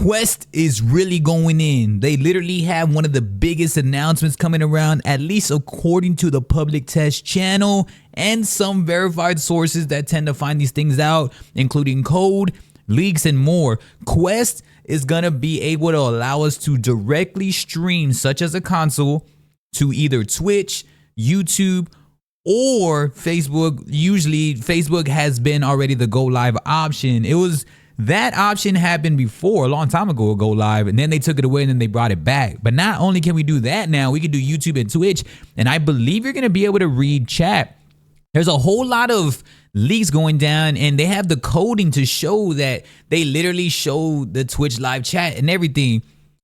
Quest is really going in. They literally have one of the biggest announcements coming around, at least according to the public test channel and some verified sources that tend to find these things out, including code, leaks, and more. Quest is going to be able to allow us to directly stream, such as a console, to either Twitch, YouTube, or Facebook. Usually Facebook has been already the go live option. That option happened before, a long time ago, go live, and then they took it away and then they brought it back. But not only can we do that now, we can do YouTube and Twitch, and I believe you're going to be able to read chat. There's a whole lot of leaks going down, and they have the coding to show that they literally show the Twitch live chat and everything.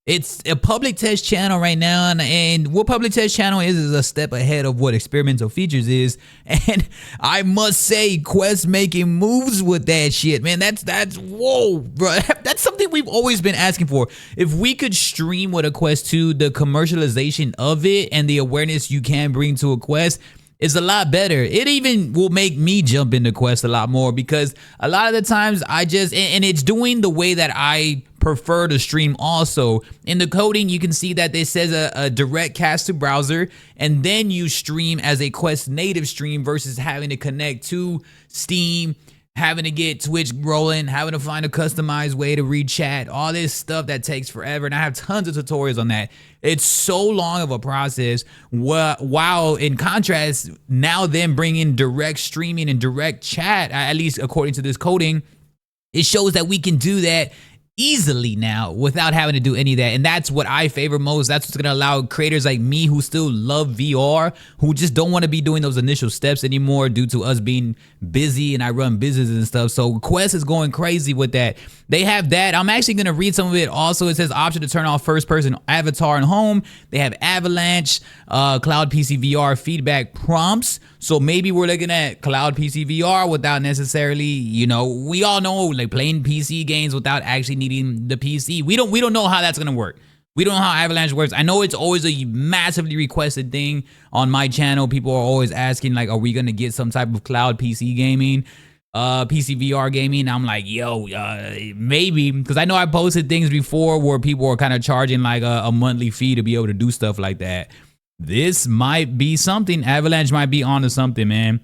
It's a public test channel right now, and what public test channel is a step ahead of what experimental features is. And I must say, Quest making moves with that shit, man. That's whoa, bro. That's something we've always been asking for. If we could stream with a Quest 2, the commercialization of it and the awareness you can bring to a Quest is a lot better. It even will make me jump into Quest a lot more, because a lot of the times and it's doing the way that I prefer to stream also. In the coding, you can see that it says a direct cast to browser, and then you stream as a Quest native stream versus having to connect to Steam, having to get Twitch rolling, having to find a customized way to read chat, all this stuff that takes forever. And I have tons of tutorials on that. It's so long of a process. While in contrast, now them bringing direct streaming and direct chat, at least according to this coding, it shows that we can do that easily now without having to do any of that. And that's what I favor most. That's what's going to allow creators like me who still love VR, who just don't want to be doing those initial steps anymore due to us being busy, and I run businesses and stuff. So Quest is going crazy with that. They have that. I'm actually going to read some of it. Also, it says option to turn off first person avatar and home. They have Avalanche, Cloud PC VR feedback prompts. So maybe we're looking at Cloud PC VR without necessarily, we all know, like, playing PC games without actually needing the PC. We don't know how that's gonna work. We don't know how Avalanche works. I know it's always a massively requested thing on my channel. People are always asking, like, are we gonna get some type of Cloud PC gaming, PC VR gaming? I'm like, maybe, because I know I posted things before where people were kind of charging like a monthly fee to be able to do stuff like that. This might be something. Avalanche might be onto something, man.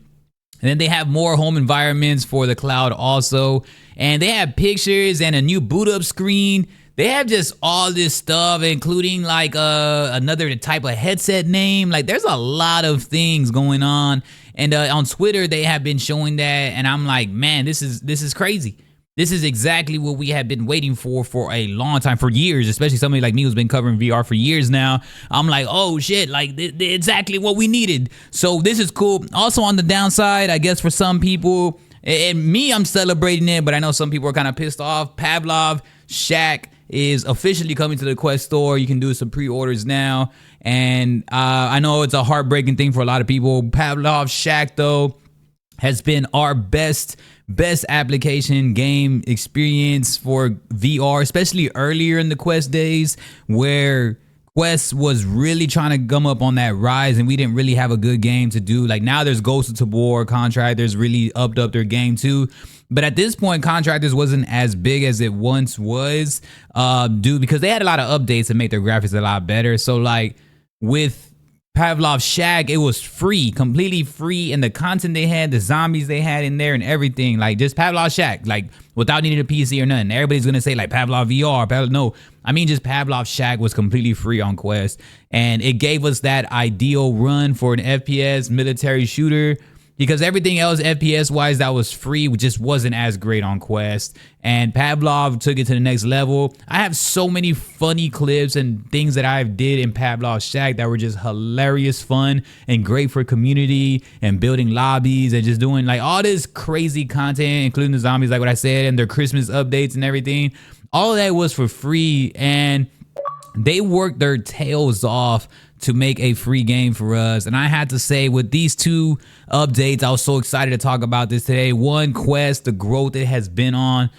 And then they have more home environments for the cloud also. And they have pictures and a new boot up screen. They have just all this stuff, including like another type of headset name. Like, there's a lot of things going on. And on Twitter, they have been showing that. And I'm like, man, this is crazy. This is exactly what we have been waiting for a long time, for years, especially somebody like me who's been covering VR for years now. I'm like, oh shit, like exactly what we needed. So this is cool. Also, on the downside, I guess for some people, and me, I'm celebrating it, but I know some people are kind of pissed off. Pavlov Shack is officially coming to the Quest store. You can do some pre-orders now. And I know it's a heartbreaking thing for a lot of people. Pavlov Shack, though, has been our best application game experience for VR, especially earlier in the Quest days, where Quest was really trying to gum up on that rise, and we didn't really have a good game to do. Like, now there's Ghost of Tabor, Contractors really upped up their game too. But at this point, Contractors wasn't as big as it once was, because they had a lot of updates to make their graphics a lot better. So like with Pavlov Shack, it was free, completely free, and the content they had, the zombies they had in there and everything, like just Pavlov Shack, like without needing a PC or nothing. Everybody's gonna say like Pavlov VR, no, I mean just Pavlov Shack was completely free on Quest, and it gave us that ideal run for an FPS military shooter, because everything else FPS wise that was free just wasn't as great on Quest, and Pavlov took it to the next level. I have so many funny clips and things that I did in Pavlov Shack that were just hilarious fun and great for community and building lobbies and just doing like all this crazy content, including the zombies, like what I said, and their Christmas updates and everything. All of that was for free, and they worked their tails off to make a free game for us. And I had to say, with these two updates, I was so excited to talk about this today. One, Quest, the growth it has been on.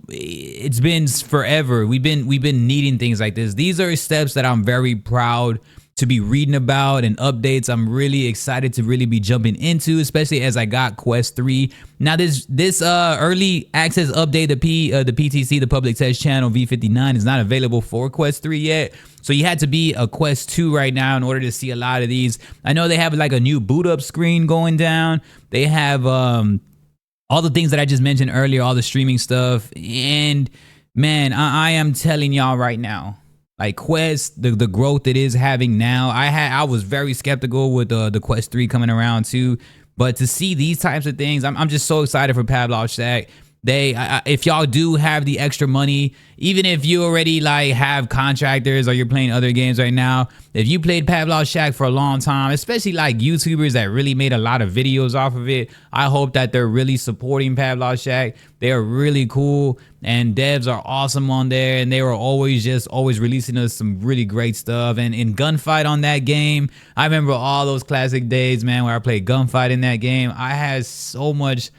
It's been forever. We've been needing things like this. These are steps that I'm very proud to be reading about and updates I'm really excited to really be jumping into, especially as I got Quest 3. Now this early access update, the PTC, the public test channel V59, is not available for Quest 3 yet. So you had to be a Quest 2 right now in order to see a lot of these. I know they have like a new boot up screen going down. They have all the things that I just mentioned earlier, all the streaming stuff. And man, I am telling y'all right now, like Quest, the growth it is having now. I was very skeptical with the Quest 3 coming around too, but to see these types of things, I'm just so excited for Pavlov Shack. If y'all do have the extra money, even if you already like have contractors or you're playing other games right now, if you played Pavlov Shack for a long time, especially like YouTubers that really made a lot of videos off of it, I hope that they're really supporting Pavlov Shack. They are really cool and devs are awesome on there, and they were always releasing us some really great stuff. And in Gunfight on that game, I remember all those classic days, man, where I played Gunfight in that game. I had so much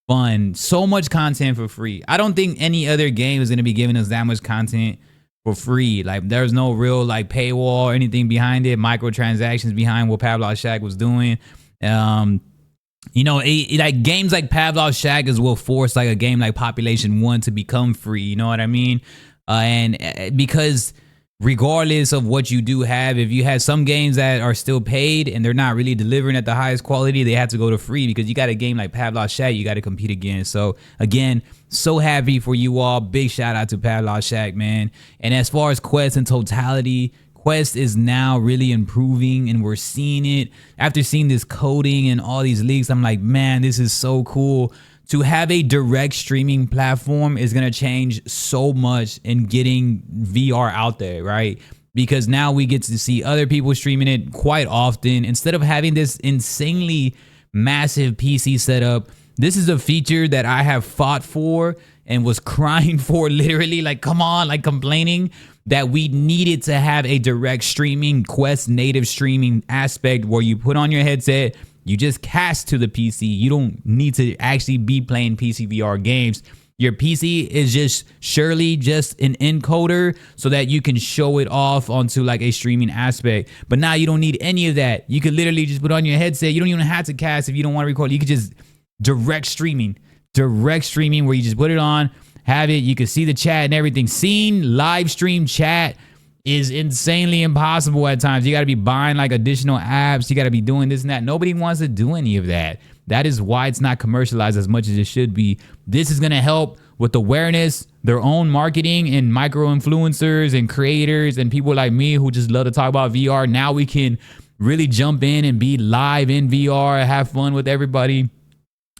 fun, so much content for free. I don't think any other game is going to be giving us that much content for free. Like there's no real like paywall or anything behind it, microtransactions behind what Pavlov Shack was doing. You know, like games like Pavlov Shack is what force like a game like Population 1 to become free. You know what I mean? Because regardless of what you do have, if you have some games that are still paid and they're not really delivering at the highest quality, they have to go to free, because you got a game like Pavlov Shack you got to compete against. So again, so happy for you all. Big shout out to Pavlov Shack, man. And as far as Quest in totality, Quest is now really improving, and we're seeing it. After seeing this coding and all these leaks, I'm like, man, this is so cool. To have a direct streaming platform is going to change so much in getting VR out there, right? Because now we get to see other people streaming it quite often. Instead of having this insanely massive PC setup, this is a feature that I have fought for and was crying for, literally, like, come on, like complaining that we needed to have a direct streaming, Quest native streaming aspect where you put on your headset, you just cast to the PC. You don't need to actually be playing PC VR games. Your PC is just surely just an encoder so that you can show it off onto like a streaming aspect. But now you don't need any of that. You could literally just put on your headset. You don't even have to cast if you don't want to record. You could just direct streaming where you just put it on, have it. You can see the chat and everything. Seeing live stream chat is insanely impossible at times. You got to be buying like additional apps. You got to be doing this and that. Nobody wants to do any of that. That is why it's not commercialized as much as it should be. This is going to help with awareness, their own marketing, and micro influencers and creators and people like me who just love to talk about VR. Now we can really jump in and be live in VR, have fun with everybody.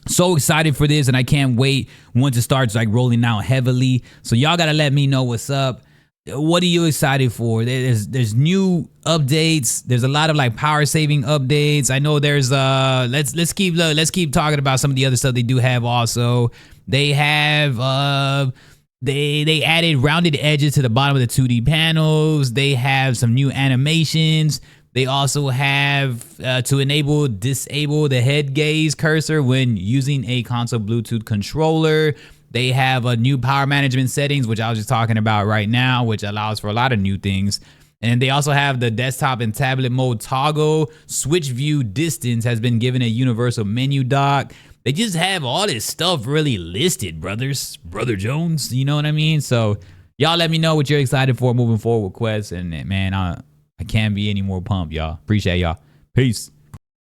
So excited for this, and I can't wait once it starts like rolling out heavily. So y'all got to let me know what's up. What are you excited for? There's new updates. There's a lot of like power saving updates. I know there's let's keep talking about some of the other stuff they do have also. They have they added rounded edges to the bottom of the 2D panels. They have some new animations. They also have to disable the head gaze cursor when using a console Bluetooth controller. They have a new power management settings, which I was just talking about right now, which allows for a lot of new things. And they also have the desktop and tablet mode toggle. Switch view distance has been given a universal menu dock. They just have all this stuff really listed, Brother Jones. You know what I mean? So y'all let me know what you're excited for moving forward with Quest. And man, I can't be any more pumped, y'all. Appreciate y'all. Peace.